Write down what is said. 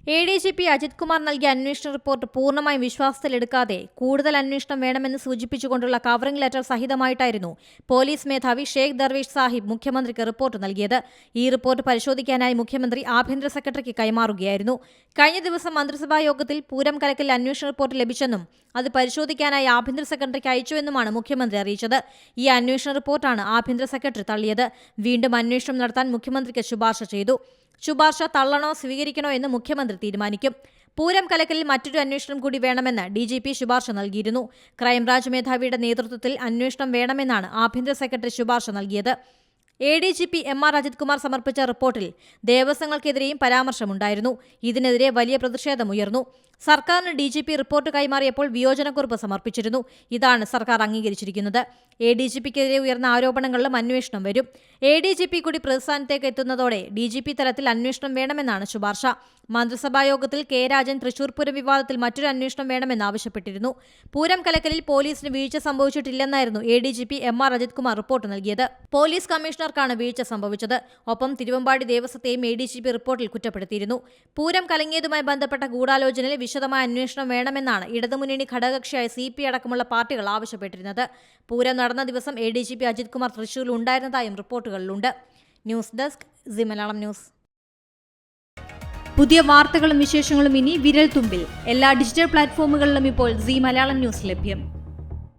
ADGP Ajith Kumar നൽകിയ അന്വേഷണ report പൂർണ്ണമായും വിശ്വാസത്തിലെടുക്കാതെ കൂടുതൽ അന്വേഷണം വേണമെന്ന് സൂചിപ്പിച്ചുകൊണ്ടുള്ള കവറിംഗ് ലെറ്റർ സഹിതമായിട്ടായിരുന്നു പോലീസ് മേധാവി ഷെയ്ഖ് ദർവേഷ് സാഹിബ് മുഖ്യമന്ത്രിക്ക് റിപ്പോർട്ട് നൽകിയത്. ഈ റിപ്പോർട്ട് പരിശോധിക്കാനായി മുഖ്യമന്ത്രി ആഭ്യന്തര സെക്രട്ടറിക്ക് കൈമാറുകയായിരുന്നു. കഴിഞ്ഞ ദിവസം മന്ത്രിസഭാ യോഗത്തിൽ പൂരം കലക്കലിൽ അന്വേഷണ റിപ്പോർട്ട് ലഭിച്ചെന്നും അത് പരിശോധിക്കാനായി ആഭ്യന്തര സെക്രട്ടറിക്ക് അയച്ചുവെന്നുമാണ് മുഖ്യമന്ത്രി അറിയിച്ചത്. ഈ അന്വേഷണ റിപ്പോർട്ടാണ് ആഭ്യന്തര സെക്രട്ടറി തള്ളിയത്. വീണ്ടും അന്വേഷണം നടത്താൻ മുഖ്യമന്ത്രിക്ക് ശുപാർശ ചെയ്തു. ശുപാർശ തള്ളണോ സ്വീകരിക്കണോ എന്ന് മുഖ്യമന്ത്രി തീരുമാനിക്കും. പൂരം കലക്കലിൽ മറ്റൊരു അന്വേഷണം കൂടി വേണമെന്ന് DGP ശുപാർശ നൽകിയിരുന്നു. ക്രൈംബ്രാഞ്ച് മേധാവിയുടെ നേതൃത്വത്തിൽ അന്വേഷണം വേണമെന്നാണ് ആഭ്യന്തര സെക്രട്ടറി ശുപാർശ നൽകിയത്. ADGP MR അജിത് കുമാർ സമർപ്പിച്ച റിപ്പോർട്ടിൽ ദേവസ്വങ്ങൾക്കെതിരെയും പരാമർശമുണ്ടായിരുന്നു. ഇതിനെതിരെ വലിയ പ്രതിഷേധമുയർന്നു. സർക്കാരിന് DGP റിപ്പോർട്ട് കൈമാറിയപ്പോൾ വിയോജനക്കുറിപ്പ് സമർപ്പിച്ചിരുന്നു. ഇതാണ് സർക്കാർ അംഗീകരിച്ചിരിക്കുന്നത്. ADGPക്കെതിരെ ഉയർന്ന ആരോപണങ്ങളിലും അന്വേഷണം വരും. ADGP കൂടി പ്രതിസ്ഥാനത്തേക്ക് എത്തുന്നതോടെ DGP തലത്തിൽ അന്വേഷണം വേണമെന്നാണ് ശുപാർശ. മന്ത്രിസഭായോഗത്തിൽ K. രാജൻ തൃശൂർ പൂരം വിവാദത്തിൽ മറ്റൊരു അന്വേഷണം വേണമെന്ന് ആവശ്യപ്പെട്ടിരുന്നു. പൂരം കലക്കലിൽ പോലീസിന് വീഴ്ച സംഭവിച്ചിട്ടില്ലെന്നായിരുന്നു ADGP MR Ajith Kumar report നൽകിയത്. പോലീസ് കമ്മീഷണർക്കാണ് വീഴ്ച സംഭവിച്ചത്. ഒപ്പം തിരുവമ്പാടി ദേവസ്വത്തെയും ADGP റിപ്പോർട്ടിൽ കുറ്റപ്പെടുത്തിയിരുന്നു. പൂരം കലങ്ങിയതുമായി ബന്ധപ്പെട്ട ഗൂഢാലോചനയിൽ വിശദമായ അന്വേഷണം വേണമെന്നാണ് ഇടതുമുന്നണി ഘടകകക്ഷിയായ CP അടക്കമുള്ള പാർട്ടികൾ ആവശ്യപ്പെട്ടിരുന്നത്. പൂരം നടന്ന ദിവസം ADGP അജിത് കുമാർ തൃശൂരിൽ ഉണ്ടായിരുന്നതായും റിപ്പോർട്ടുകളിലുണ്ട്. News desk C Malayalam news. പുതിയ വാർത്തകളും വിശേഷങ്ങളും ഇനി വിരൽ തുമ്പിൽ. എല്ലാ ഡിജിറ്റൽ പ്ലാറ്റ്ഫോമുകളിലും ഇപ്പോൾ സി മലയാളം ന്യൂസ് ലഭ്യം.